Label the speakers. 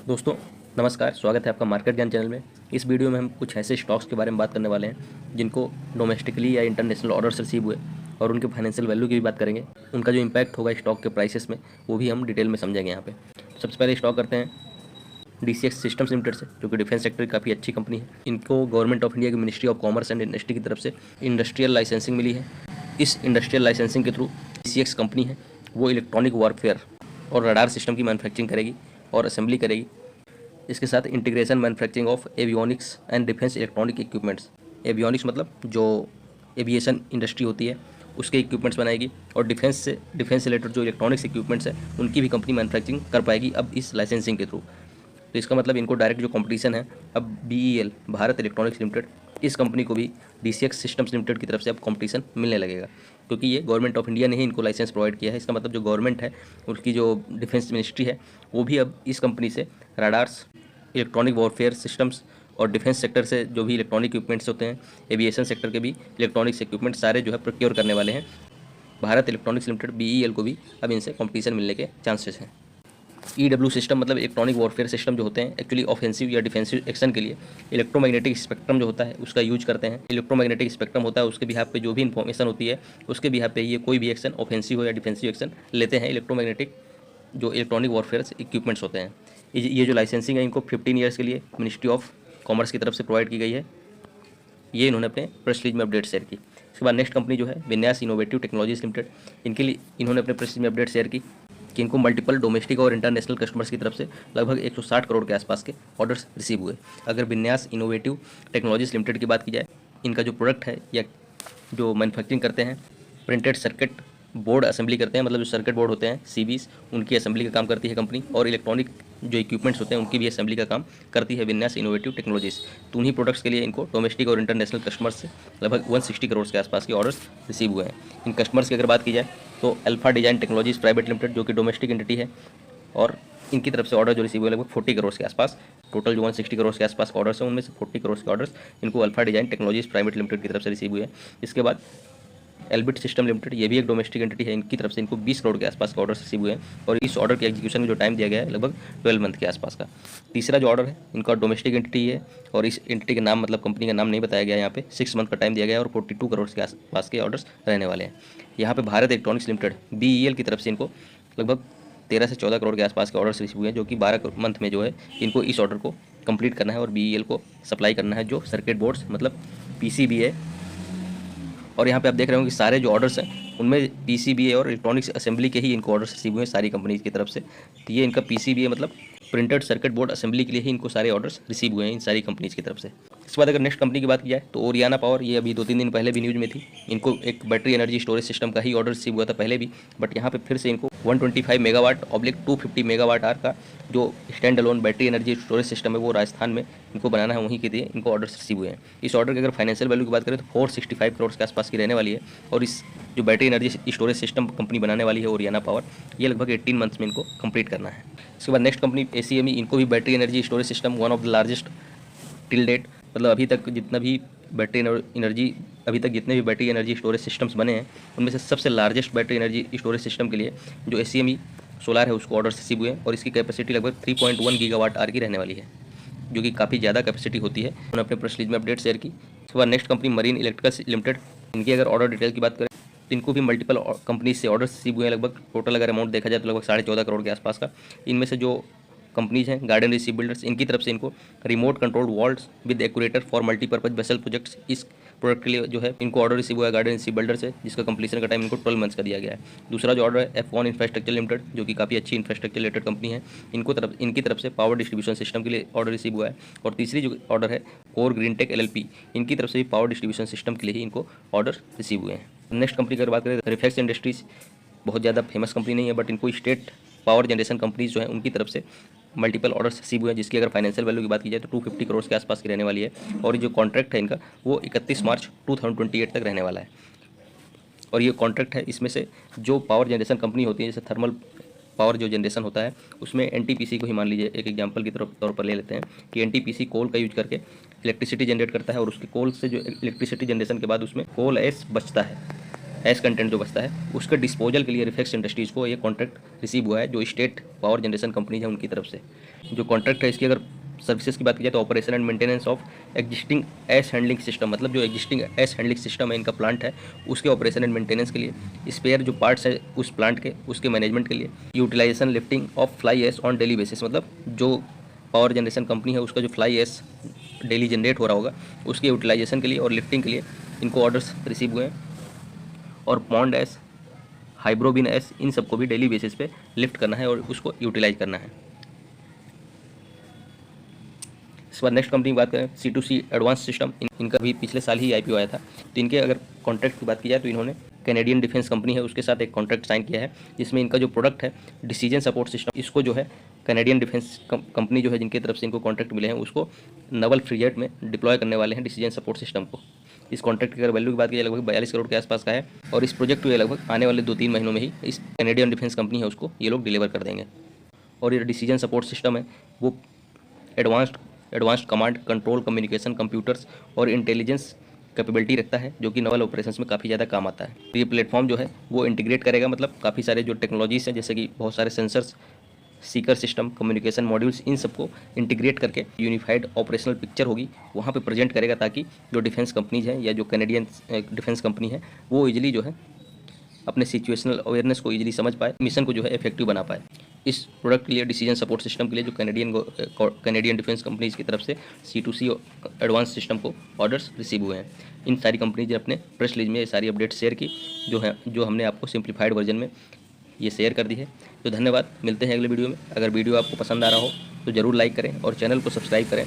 Speaker 1: दोस्तों नमस्कार, स्वागत है आपका मार्केट ज्ञान चैनल में। इस वीडियो में हम कुछ ऐसे स्टॉक्स के बारे में बात करने वाले हैं जिनको डोमेस्टिकली या इंटरनेशनल ऑर्डर्स रिसीव हुए और उनके फाइनेंशियल वैल्यू की भी बात करेंगे। उनका जो इम्पैक्ट होगा स्टॉक के प्राइसेस में वो भी हम डिटेल में समझेंगे यहाँ पे। सबसे पहले स्टॉक करते हैं DCX सिस्टम्स लिमिटेड से, जो कि डिफेंस सेक्टर की काफ़ी अच्छी कंपनी है। इनको गवर्नमेंट ऑफ इंडिया की ministry of commerce and industry की तरफ से इंडस्ट्रियल लाइसेंसिंग मिली है। इस इंडस्ट्रियल लाइसेंसिंग के थ्रू DCX कंपनी है वो इलेक्ट्रॉनिक वॉरफेयर और रडार सिस्टम की मैन्युफैक्चरिंग करेगी और असेंबली करेगी। इसके साथ integration manufacturing of avionics and defence electronic equipments. Avionics मतलब जो एविएशन इंडस्ट्री होती है उसके इक्विपमेंट्स बनाएगी, और डिफेंस रिलेटेड जो इलेक्ट्रॉनिक्स इक्विपमेंट्स है उनकी भी कंपनी मैन्युफैक्चरिंग कर पाएगी अब इस लाइसेंसिंग के थ्रू। तो इसका मतलब इनको डायरेक्ट जो कंपटीशन है अब BEL भारत इलेक्ट्रॉनिक्स लिमिटेड, इस कंपनी को भी DCX सिस्टम्स लिमिटेड की तरफ से अब कंपटीशन मिलने लगेगा, क्योंकि ये गवर्नमेंट ऑफ इंडिया ने ही इनको लाइसेंस प्रोवाइड किया है। इसका मतलब जो गवर्नमेंट है उसकी जो डिफेंस मिनिस्ट्री है वो भी अब इस कंपनी से राडार्स, इलेक्ट्रॉनिक वॉरफेयर सिस्टम्स और डिफेंस सेक्टर से जो भी इलेक्ट्रॉनिक इक्विपमेंट्स होते हैं, एविएशन सेक्टर के भी इलेक्ट्रॉनिक्स इक्विपमेंट सारे जो है प्रोक्योर करने वाले हैं। भारत इलेक्ट्रॉनिक्स लिमिटेड BEL को भी अब इनसे कंपटीशन मिलने के चांसेस हैं। EW सिस्टम मतलब इलेक्ट्रॉनिक वॉरफेयर सिस्टम जो होते हैं एक्चुअली ऑफेंसिव या डिफेंसिव एक्शन के लिए इलेक्ट्रोमैग्नेटिक स्पेक्ट्रम जो होता है उसका यूज करते हैं। इलेक्ट्रोमैग्नेटिक स्पेक्ट्रम होता है उसके बिहाफ पे जो भी इन्फॉर्मेशन होती है उसके बिहाफ पे ये कोई भी एक्शन ऑफेंसिव हो या डिफेंसिव एक्शन लेते हैं इलेक्ट्रोमैग्नेटिक जो इलेक्ट्रॉनिक वॉरफेयर इक्विपमेंट्स होते हैं। ये जो लाइसेंसिंग है इनको 15 ईयर्स के लिए मिनिस्ट्री ऑफ कॉमर्स की तरफ से प्रोवाइड की गई है। ये इन्होंने अपने प्रेस रिलीज में अपडेट शेयर की। इसके बाद नेक्स्ट कंपनी जो है विन्यास इनोवेटिव टेक्नोलॉजीज लिमिटेड, इनके लिए इन्होंने अपने प्रेस रिलीज में अपडेट शेयर की कि इनको मल्टीपल डोमेस्टिक और इंटरनेशनल कस्टमर्स की तरफ से लगभग 160 करोड़ के आसपास के ऑर्डर्स रिसीव हुए। अगर विन्यास इनोवेटिव टेक्नोलॉजीज लिमिटेड की बात की जाए, इनका जो प्रोडक्ट है या जो मैन्युफैक्चरिंग करते हैं प्रिंटेड सर्किट बोर्ड असेंबली करते हैं, मतलब जो सर्किट बोर्ड होते हैं CBs, उनकी असेंबली का काम करती है कंपनी, और इलेक्ट्रॉनिक जो इक्विपमेंट्स होते हैं उनकी भी असेंबली का काम करती है विन्यास इनोवेटिव टेक्नोलॉजीज। तो उन्हीं प्रोडक्ट्स के लिए इनको डोमेस्टिक और इंटरनेशनल कस्टमर्स से लगभग 160 करोड़ के आसपास के ऑर्डर्स रिसीव हुए हैं। इन कस्टमर्स की अगर बात की जाए तो alpha design technologies private limited, जो कि डोमेस्टिक एंटिटी है, और इनकी तरफ से ऑर्डर जो रिसीव हुए लगभग 40 करोड़ के आसपास। टोटल जो 160 करोड़ के आसपास ऑर्डर्स हैं उनमें से 40 करोड़ के ऑर्डर्स इनको alpha design technologies private limited की तरफ से रिसीव हुए हैं। इसके बाद एल्बिट सिस्टम लिमिटेड, ये भी एक डोमेस्टिक एंटिटी है, इनकी तरफ से इनको 20 करोड़ के आसपास का ऑर्डर रिसीव हुए हैं, और इस ऑर्डर के एग्जीक्यूशन में जो टाइम दिया गया है लगभग 12 मंथ के आसपास का। तीसरा जो ऑर्डर है इनका डोमेस्टिक एंटिटी है, और इस एंटिटी का नाम मतलब कंपनी का नाम नहीं बताया गया, यहाँ पे 6 मंथ का टाइम दिया गया है और 42 करोड़ के आसपास के ऑर्डर्स रहने वाले हैं। यहाँ पे भारत इलेक्ट्रॉनिक्स लिमिटेड BEL की तरफ से इनको लगभग 13 से 14 करोड़ के आसपास के ऑर्डर्स रिसीव हुए हैं, जो कि 12 मंथ में जो है इनको इस ऑर्डर को कंप्लीट करना है और BEL को सप्लाई करना है जो सर्किट बोर्ड्स मतलब PCB है। और यहाँ पे आप देख रहे हो कि सारे जो ऑर्डर्स हैं उनमें PCBA और इलेक्ट्रॉनिक्स असेंबली के ही इनको ऑर्डर्स रिसीव हुए हैं सारी कंपनीज की तरफ से। तो ये इनका PCBA मतलब प्रिंटेड सर्किट बोर्ड असेंबली के लिए ही इनको सारे ऑर्डर्स रिसीव हुए हैं इन सारी कंपनीज की तरफ से। इसके बाद अगर नेक्स्ट कंपनी की बात की जाए तो ओरियाना पावर, ये अभी 2-3 दिन पहले भी न्यूज़ में थी। इनको एक बैटरी एनर्जी स्टोरेज सिस्टम का ही ऑर्डर रिसीव हुआ था पहले भी, बट यहाँ पे फिर से इनको 125 मेगावाट ऑब्लिक 250 मेगावाट आर का जो stand alone battery energy storage system है वो राजस्थान में इनको बनाना है, वहीं के लिए इनको ऑर्डर्स रिसीव हुए हैं। इस ऑर्डर की अगर फाइनेंशियल वैल्यू की बात करें तो 465 करोड़ के आसपास की रहने वाली है, और इस जो battery energy storage system company बनाने वाली है ओरियाना पावर, ये लगभग 18 मंथ्स में इनको कंप्लीट करना है। इसके बाद नेक्स्ट कंपनी ACME, इनको भी battery energy storage system one of the largest till date, मतलब अभी तक जितने भी बैटरी एनर्जी स्टोरेज सिस्टम्स बने हैं उनमें से सबसे largest battery energy storage system के लिए जो ACME सोलार है उसको ऑर्डर रिसीव हुए हैं, और इसकी कैपेसिटी लगभग 3.1 गीगावाट आर की रहने वाली है, जो कि काफ़ी ज़्यादा कैपेसिटी होती है। उन्होंने अपने प्रेस रिलीज में अपडेट शेयर की। इसके बाद next company marine electricals limited, इनकी अगर ऑर्डर डिटेल की बात करें तो इनको भी मल्टीपल कंपनी से ऑर्डर रिसीव हुए हैं। लगभग टोटल अगर अमाउंट देखा जाए तो लगभग 14.5 करोड़ के आसपास का। इनमें से जो कंपनीज हैं गार्डन रिसीव बिल्डर्स, इनकी तरफ से इनको remote controlled valves with actuator for multipurpose vessel projects, इस प्रोडक्ट के लिए जो है इनको ऑर्डर रिसीव हुआ है गार्डन रिसीव बिल्डर से, जिसका कंप्लीशन का टाइम इनको 12 मंथ्स का दिया गया है। दूसरा जो ऑर्डर है F1 इंफ्रास्ट्रक्चर लिमिटेड, जो कि काफ़ी अच्छी इंफ्रास्ट्रक्चर रिलेटेड कंपनी है, इनकी तरफ से पावर डिस्ट्रीब्यूशन सिस्टम के लिए ऑर्डर रिसीव हुआ है। और तीसरी जो ऑर्डर है कोर ग्रीनटेक LLP, इनकी तरफ से भी पावर डिस्ट्रीब्यूशन सिस्टम के लिए ही इनको ऑर्डर रिसीव हुए हैं। नेक्स्ट कंपनी की अगर बात करें तो रिफ्लेक्स इंडस्ट्रीज, बहुत ज़्यादा फेमस कंपनी नहीं है, बट इनको स्टेट पावर जनरेशन कंपनीज जो है उनकी तरफ से मल्टीपल ऑर्डर्स रिसीव हुए हैं, जिसकी अगर फाइनेंशियल वैल्यू की बात की जाए तो 250 करोड़ के आसपास की रहने वाली है, और ये जो कॉन्ट्रैक्ट है इनका वो 31 मार्च 2028 तक रहने वाला है। और ये कॉन्ट्रैक्ट है, इसमें से जो पावर जनरेशन कंपनी होती है जैसे थर्मल पावर जो जनरेशन होता है उसमें NTPC को ही मान लीजिए एक एग्जांपल की तौर पर ले लेते हैं कि NTPC कोल का यूज करके इलेक्ट्रिसिटी जनरेट करता है, और उसके कोल से जो इलेक्ट्रिसिटी जनरेशन के बाद उसमें कोल एस बचता है एस कंटेंट जो बचता है उसके डिस्पोजल के लिए रिफेक्स इंडस्ट्रीज़ को ये कॉन्ट्रैक्ट रिसीव हुआ है, जो स्टेट पावर जनरेशन कंपनीज है उनकी तरफ से। जो कॉन्ट्रैक्ट है इसकी अगर सर्विसेज की बात की जाए तो operation and maintenance of existing S handling system, मतलब जो एग्जिस्टिंग एस हैंडलिंग सिस्टम है इनका प्लांट है उसके ऑपरेशन एंड मेंटेनेंस के लिए, स्पेयर जो पार्ट्स है उस प्लांट के उसके मैनेजमेंट के लिए, utilisation lifting of fly ash on daily basis, मतलब जो पावर जनरेशन कंपनी है उसका जो फ्लाई एस डेली जनरेट हो रहा होगा उसके यूटिलाइजेशन के लिए और लिफ्टिंग के लिए इनको ऑर्डर्स रिसीव हुए हैं। और पॉन्ड एस, हाइब्रोबिन एस, इन सबको भी डेली बेसिस पे लिफ्ट करना है और उसको यूटिलाइज करना है। इस बार नेक्स्ट कंपनी की बात करें C2C एडवांस सिस्टम, इनका भी पिछले साल ही IPO आया था। तो इनके अगर कॉन्ट्रैक्ट की बात की जाए तो इन्होंने कैनेडियन डिफेंस कंपनी है उसके साथ एक कॉन्ट्रैक्ट साइन किया है, जिसमें इनका जो प्रोडक्ट है डिसीजन सपोर्ट सिस्टम, इसको जो है कैनेडियन डिफेंस कंपनी जो है जिनकी तरफ से इनको कॉन्ट्रैक्ट मिले हैं उसको नवल फ्रीजेट में डिप्लॉय करने वाले हैं डिसीजन सपोर्ट सिस्टम को। इस कॉन्ट्रैक्ट की अगर वैल्यू की बात की जाए लगभग 42 करोड़ के आसपास का है, और इस प्रोजेक्ट को ये लगभग आने वाले 2-3 महीनों में ही इस कैनेडियन डिफेंस कंपनी है उसको ये लोग डिलीवर कर देंगे। और ये डिसीजन सपोर्ट सिस्टम है वो advanced command control communication computers और इंटेलिजेंस कैपेबिलिटी रखता है, जो कि नवल ऑपरेशंस में काफ़ी ज़्यादा काम आता है। तो ये प्लेटफॉर्म जो है वो इंटीग्रेट करेगा, मतलब काफ़ी सारे जो टेक्नोलॉजीज़ हैं जैसे कि बहुत सारे sensors, seeker system, communication modules, इन सबको इंटीग्रेट करके यूनिफाइड ऑपरेशनल पिक्चर होगी वहाँ पे प्रेजेंट करेगा, ताकि जो डिफेंस कंपनीज हैं या जो कैनेडियन डिफेंस कंपनी है वो इजीली जो है अपने सिचुएशनल अवेयरनेस को इजीली समझ पाए, मिशन को जो है इफेक्टिव बना पाए। इस प्रोडक्ट के लिए डिसीजन सपोर्ट सिस्टम के लिए जो कैनेडियन डिफेंस कंपनीज की तरफ से C2C एडवांस सिस्टम को ऑर्डर्स रिसीव हुए हैं। इन सारी कंपनीज ने अपने प्रेस रिलीज में ये सारी अपडेट शेयर की, जो हमने आपको सिंप्लीफाइड वर्जन में ये शेयर कर दी है। तो धन्यवाद, मिलते हैं अगले वीडियो में। अगर वीडियो आपको पसंद आ रहा हो तो ज़रूर लाइक करें और चैनल को सब्सक्राइब करें।